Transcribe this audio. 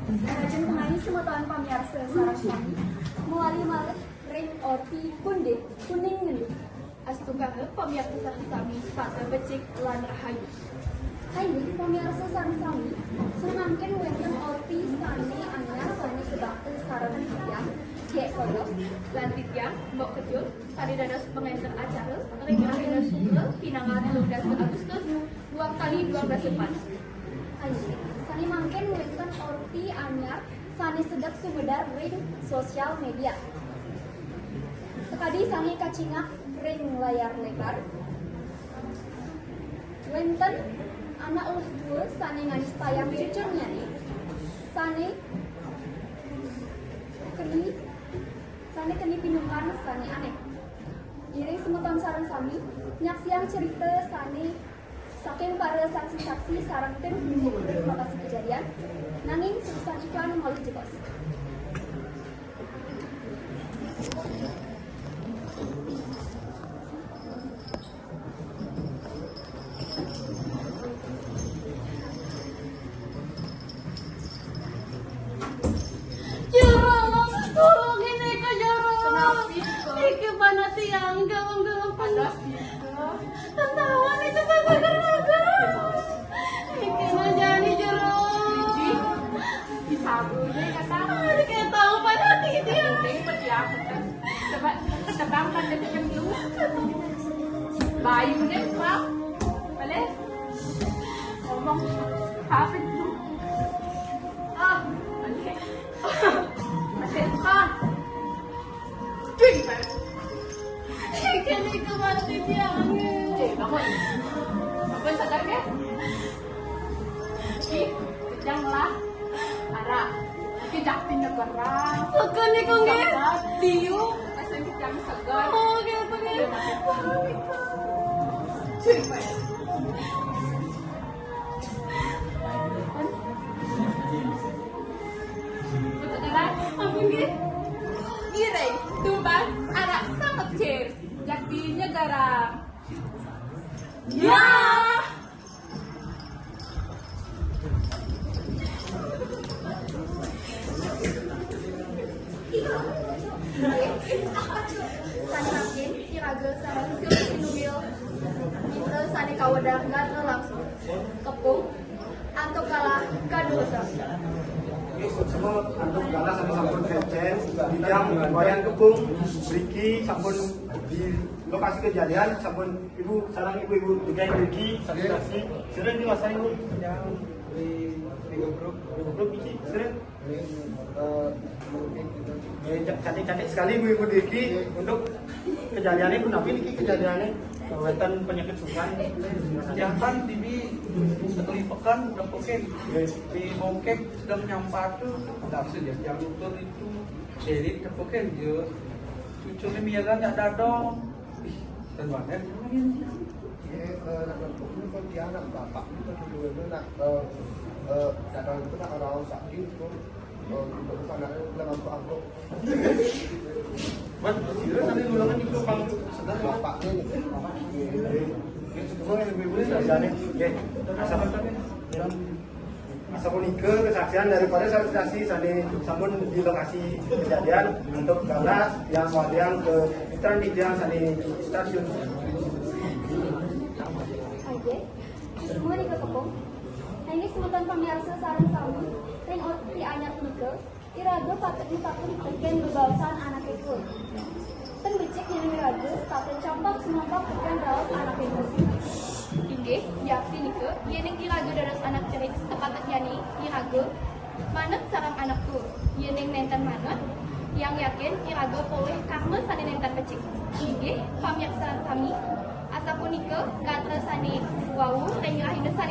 Rajin penganis semetawan pamirsa sarang sami melalui malet ring orti kunde kuning ngendi astukahe pamirsa sarang sami sepatu becik lan rahayu. Ini pamirsa sarang sami semangkin wenten orti sani anyar sani sebakti sarang tiang Jek kodos lan tiang mbok kecil tadi dados pengenter acara ring rahina sumber pinangan 12 Agustus 2x12 Sani mangken wenten orti anyar sani sedek sumedar ring sosial media. Sekadi sani kacingak ring layar lebar. Wenten anak ulah dua sani nganis tayang cucurnya nih. Sani keni pinuman sani aneh. Iring semeton sarang sami nyaksian cerita sani saking para saksi-saksi sarang tim menghubungi lokasi kejadian, nanging sebutan iklan molih jebos. Tolongin Eka Jarang. Iki mana tiang galang-galang panas. Tentawan itu sampai kernaga. Iki najani Jarang. Disabu deh kata. Ada kayak tahu pada hati dia. Ini persiapan. Coba ketebangkan dari jam dulu. Bayu deh pak. Boleh? Ngomong apa itu? Ah, boleh. Masih kan? Cuy, Ikan itu mati tiang. kamu sadar ke? Janganlah. Ara, tidak tindak gerang. Sekan iku nggih. Diu, asal kita segar. Oh, gitu nggih. Cuy, betul kan? Ampun nggih. Gire, tumbang, anak sangat cer. Jadinya garang. Ya. Sani mangkin iraga sarang silih inubil kita sani kawedah ngatre langsung kepung antuk kalah kadosa. Semua antuk kalah sama sampun kecen, yang wayang kepung, Riki sampun di lokasi kejadian, sampun ibu sarang ibu dikai Riki, saksi sering diwasai ibu yang di grup Riki sering. Cantik-cantik sekali ibu Riki untuk kejadiannya pun tapi ini kejadiannya wonten penyakit sukan. Yang kan TV sekali pekan udah poket di bokek sedang nyampatu tidak saja yang dokter itu jadi terpoket dia cucunya miaran tak dadong dan banyak con tí ăn và bạn cho chúng tôi nữa là đã nói với bạn đó sản xuất của chúng ta đã làm ăn của Buat sira nanti ngulangan itu pang sedang bapak ini semua yang ibu kejadiannya, ya asal ke kesaksian daripada saksi sani sampun di lokasi kejadian untuk galas yang wadiang ke transit yang sani stasiun. Aja, semua di kepung. Nah ini semeton pamirsa sarang sami ring orti anyar nike iraga patut teken bebawasan anak itu. Ten becik yang iraga patut campak semampak teken daos anak itu. Inggih, yakti nike, yeneng iraga dados anak cerik sepakat yani iraga manet sarang anakku. Yeneng nenten manet yang yakin iraga poleh karena sani nenten becik. Inggih, pamirsa sami asa punika gatra sani wau ring rahina sani